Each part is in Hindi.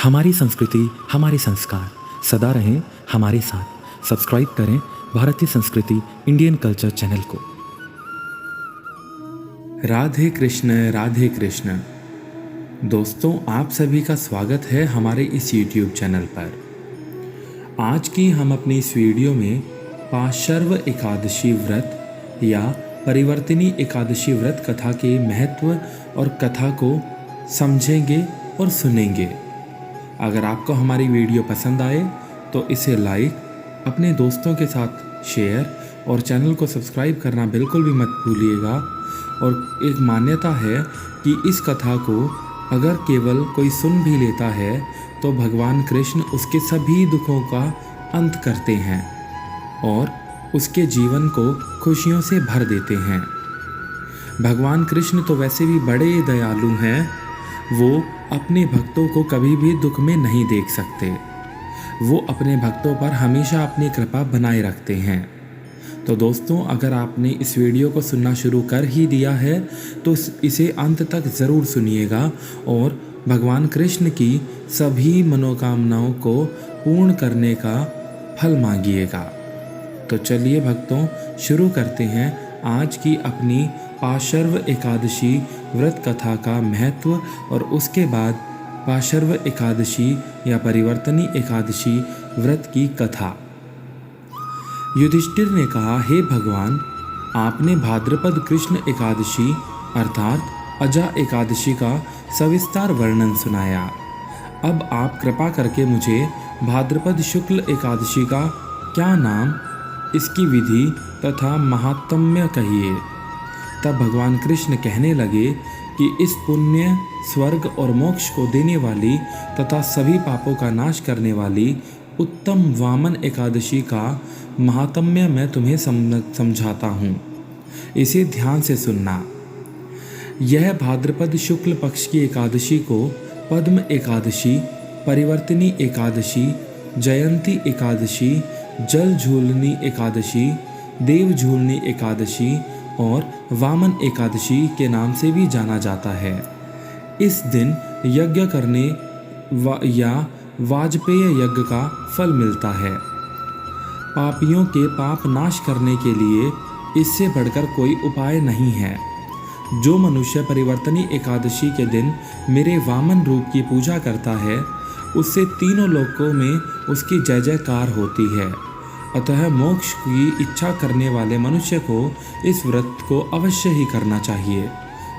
हमारी संस्कृति, हमारे संस्कार सदा रहें हमारे साथ। सब्सक्राइब करें भारतीय संस्कृति इंडियन कल्चर चैनल को। राधे कृष्ण दोस्तों, आप सभी का स्वागत है हमारे इस YouTube चैनल पर। आज की हम अपनी इस वीडियो में पाशर्व एकादशी व्रत या परिवर्तिनी एकादशी व्रत कथा के महत्व और कथा को समझेंगे और सुनेंगे। अगर आपको हमारी वीडियो पसंद आए तो इसे लाइक, अपने दोस्तों के साथ शेयर और चैनल को सब्सक्राइब करना बिल्कुल भी मत भूलिएगा। और एक मान्यता है कि इस कथा को अगर केवल कोई सुन भी लेता है तो भगवान कृष्ण उसके सभी दुखों का अंत करते हैं और उसके जीवन को खुशियों से भर देते हैं। भगवान कृष्ण तो वैसे भी बड़े दयालु हैं, वो अपने भक्तों को कभी भी दुख में नहीं देख सकते। वो अपने भक्तों पर हमेशा अपनी कृपा बनाए रखते हैं। तो दोस्तों, अगर आपने इस वीडियो को सुनना शुरू कर ही दिया है तो इसे अंत तक ज़रूर सुनिएगा और भगवान कृष्ण की सभी मनोकामनाओं को पूर्ण करने का फल मांगिएगा। तो चलिए भक्तों, शुरू करते हैं आज की अपनी पाशर्व एकादशी व्रत कथा का महत्व और उसके बाद पाशर्व एकादशी या परिवर्तनी एकादशी व्रत की कथा। युधिष्ठिर ने कहा, हे भगवान, आपने भाद्रपद कृष्ण एकादशी अर्थात अजा एकादशी का सविस्तार वर्णन सुनाया। अब आप कृपा करके मुझे भाद्रपद शुक्ल एकादशी का क्या नाम, इसकी विधि तथा महात्म्य कहिए। तब भगवान कृष्ण कहने लगे कि इस पुण्य, स्वर्ग और मोक्ष को देने वाली तथा सभी पापों का नाश करने वाली उत्तम वामन एकादशी का महात्म्य मैं तुम्हें समझाता हूँ। इसे ध्यान से सुनना। यह भाद्रपद शुक्ल पक्ष की एकादशी को पद्म एकादशी, परिवर्तिनी एकादशी, जयंती एकादशी, जल झूलनी एकादशी, देव झूलनी एकादशी और वामन एकादशी के नाम से भी जाना जाता है। इस दिन यज्ञ करने या वाजपेय यज्ञ का फल मिलता है। पापियों के पाप नाश करने के लिए इससे बढ़कर कोई उपाय नहीं है। जो मनुष्य परिवर्तनी एकादशी के दिन मेरे वामन रूप की पूजा करता है, उससे तीनों लोकों में उसकी जय जयकार होती है। अतः मोक्ष की इच्छा करने वाले मनुष्य को इस व्रत को अवश्य ही करना चाहिए।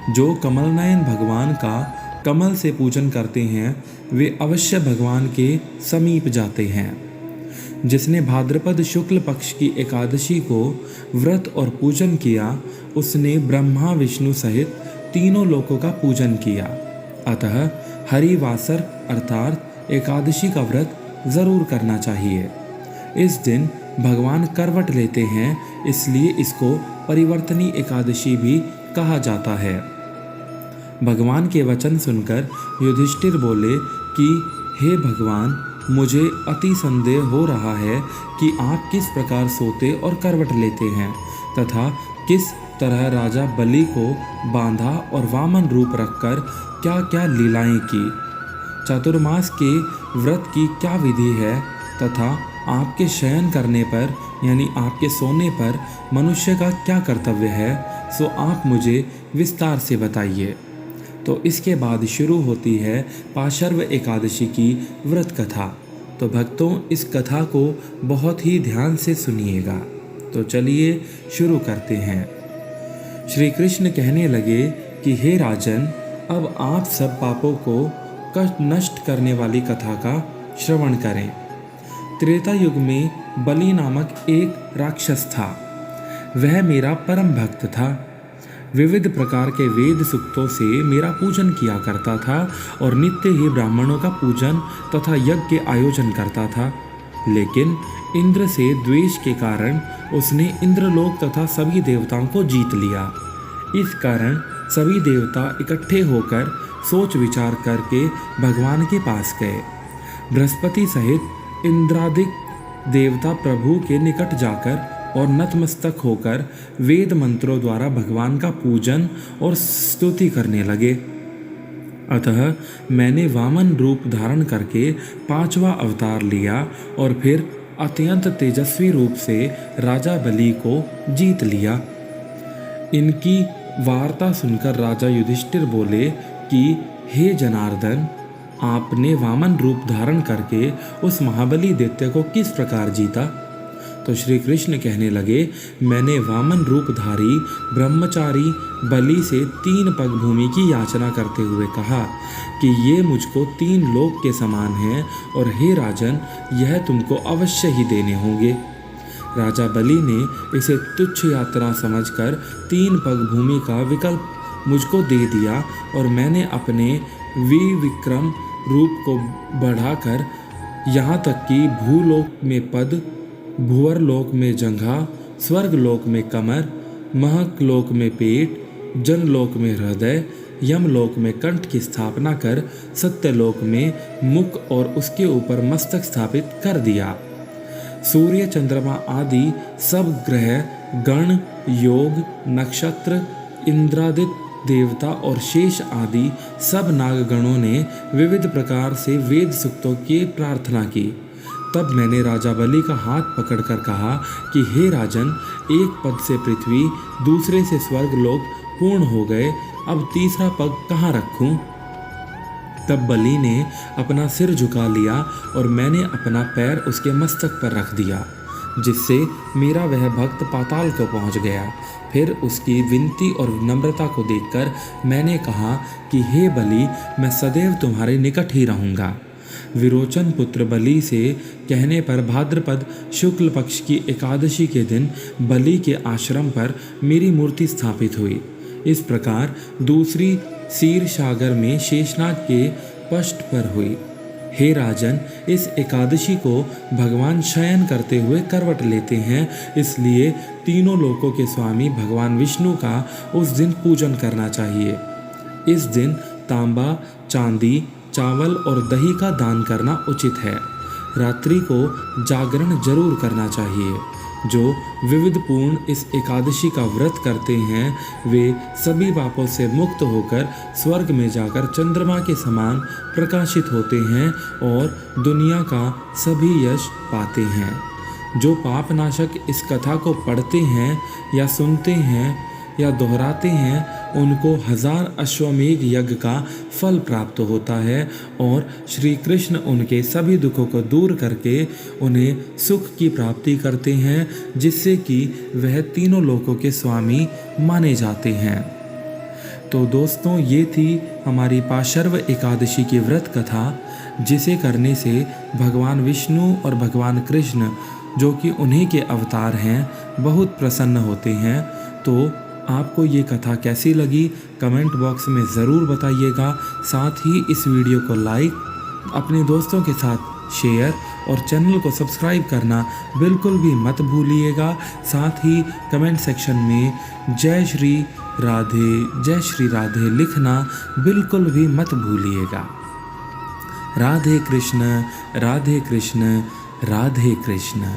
जो कमलनयन भगवान का कमल से पूजन करते हैं वे अवश्य भगवान के समीप जाते हैं। जिसने भाद्रपद शुक्ल पक्ष की एकादशी को व्रत और पूजन किया, उसने ब्रह्मा विष्णु सहित तीनों लोकों का पूजन किया। अतः हरिवासर अर्थात एकादशी का व्रत जरूर करना चाहिए। इस दिन भगवान करवट लेते हैं, इसलिए इसको परिवर्तनी एकादशी भी कहा जाता है। भगवान के वचन सुनकर युधिष्ठिर बोले कि हे भगवान, मुझे अति संदेह हो रहा है कि आप किस प्रकार सोते और करवट लेते हैं तथा किस तरह राजा बलि को बांधा और वामन रूप रखकर क्या क्या लीलाएं की। चातुर्मास के व्रत की क्या विधि है तथा आपके शयन करने पर यानी आपके सोने पर मनुष्य का क्या कर्तव्य है, सो आप मुझे विस्तार से बताइए। तो इसके बाद शुरू होती है पाशर्व एकादशी की व्रत कथा। तो भक्तों, इस कथा को बहुत ही ध्यान से सुनिएगा। तो चलिए शुरू करते हैं। श्री कृष्ण कहने लगे कि हे राजन, अब आप सब पापों को नष्ट करने वाली कथा का श्रवण करें। त्रेता युग में बलि नामक एक राक्षस था। वह मेरा परम भक्त था। विविध प्रकार के वेद सूक्तों से मेरा पूजन किया करता था और नित्य ही ब्राह्मणों का पूजन तथा यज्ञ के आयोजन करता था। लेकिन इंद्र से द्वेष के कारण उसने इंद्रलोक तथा सभी देवताओं को जीत लिया। इस कारण सभी देवता इकट्ठे होकर सोच विचार करके भगवान के पास गए। बृहस्पति सहित इंद्रादिक देवता प्रभु के निकट जाकर और नतमस्तक होकर वेद मंत्रों द्वारा भगवान का पूजन और स्तुति करने लगे। अतः मैंने वामन रूप धारण करके 5वां अवतार लिया और फिर अत्यंत तेजस्वी रूप से राजा बलि को जीत लिया। इनकी वार्ता सुनकर राजा युधिष्ठिर बोले कि हे जनार्दन, आपने वामन रूप धारण करके उस महाबली दैत्य को किस प्रकार जीता? तो श्री कृष्ण कहने लगे, मैंने वामन रूपधारी ब्रह्मचारी बलि से 3 पग भूमि की याचना करते हुए कहा कि ये मुझको 3 लोक के समान हैं और हे राजन, यह तुमको अवश्य ही देने होंगे। राजा बलि ने इसे तुच्छ यात्रा समझकर 3 पग भूमि का विकल्प मुझको दे दिया और मैंने अपने विक्रम रूप को बढ़ाकर यहाँ तक कि भूलोक में पद, भुवर लोक में जंघा, स्वर्ग लोक में कमर, महक लोक में पेट, जनलोक में हृदय, यमलोक में कंठ की स्थापना कर सत्यलोक में मुख और उसके ऊपर मस्तक स्थापित कर दिया। सूर्य, चंद्रमा आदि सब ग्रह, गण, योग, नक्षत्र, इंद्रादित्य देवता और शेष आदि सब नागगणों ने विविध प्रकार से वेद सूक्तों की प्रार्थना की। तब मैंने राजा बलि का हाथ पकड़कर कहा कि हे राजन, एक पद से पृथ्वी, दूसरे से स्वर्ग लोक पूर्ण हो गए, अब तीसरा पग कहाँ रखूं? तब बलि ने अपना सिर झुका लिया और मैंने अपना पैर उसके मस्तक पर रख दिया, जिससे मेरा वह भक्त पाताल को पहुंच गया। फिर उसकी विनती और नम्रता को देखकर मैंने कहा कि हे बलि, मैं सदैव तुम्हारे निकट ही रहूँगा। विरोचन पुत्र बलि से कहने पर भाद्रपद शुक्ल पक्ष की एकादशी के दिन बलि के आश्रम पर मेरी मूर्ति स्थापित हुई। इस प्रकार दूसरी क्षीर सागर में शेषनाग के पृष्ठ पर हुई। हे राजन, इस एकादशी को भगवान शयन करते हुए करवट लेते हैं, इसलिए तीनों लोकों के स्वामी भगवान विष्णु का उस दिन पूजन करना चाहिए। इस दिन तांबा, चांदी, चावल और दही का दान करना उचित है। रात्रि को जागरण जरूर करना चाहिए। जो विविध पूर्ण इस एकादशी का व्रत करते हैं, वे सभी पापों से मुक्त होकर स्वर्ग में जाकर चंद्रमा के समान प्रकाशित होते हैं और दुनिया का सभी यश पाते हैं। जो पापनाशक इस कथा को पढ़ते हैं या सुनते हैं या दोहराते हैं, उनको 1000 अश्वमेघ यज्ञ का फल प्राप्त होता है और श्री कृष्ण उनके सभी दुखों को दूर करके उन्हें सुख की प्राप्ति करते हैं, जिससे कि वह तीनों लोकों के स्वामी माने जाते हैं। तो दोस्तों, ये थी हमारी पाशर्व एकादशी की व्रत कथा, जिसे करने से भगवान विष्णु और भगवान कृष्ण, जो कि उन्हीं के अवतार हैं, बहुत प्रसन्न होते हैं। तो आपको ये कथा कैसी लगी कमेंट बॉक्स में ज़रूर बताइएगा। साथ ही इस वीडियो को लाइक, अपने दोस्तों के साथ शेयर और चैनल को सब्सक्राइब करना बिल्कुल भी मत भूलिएगा। साथ ही कमेंट सेक्शन में जय श्री राधे लिखना बिल्कुल भी मत भूलिएगा। राधे कृष्ण राधे कृष्ण राधे कृष्ण।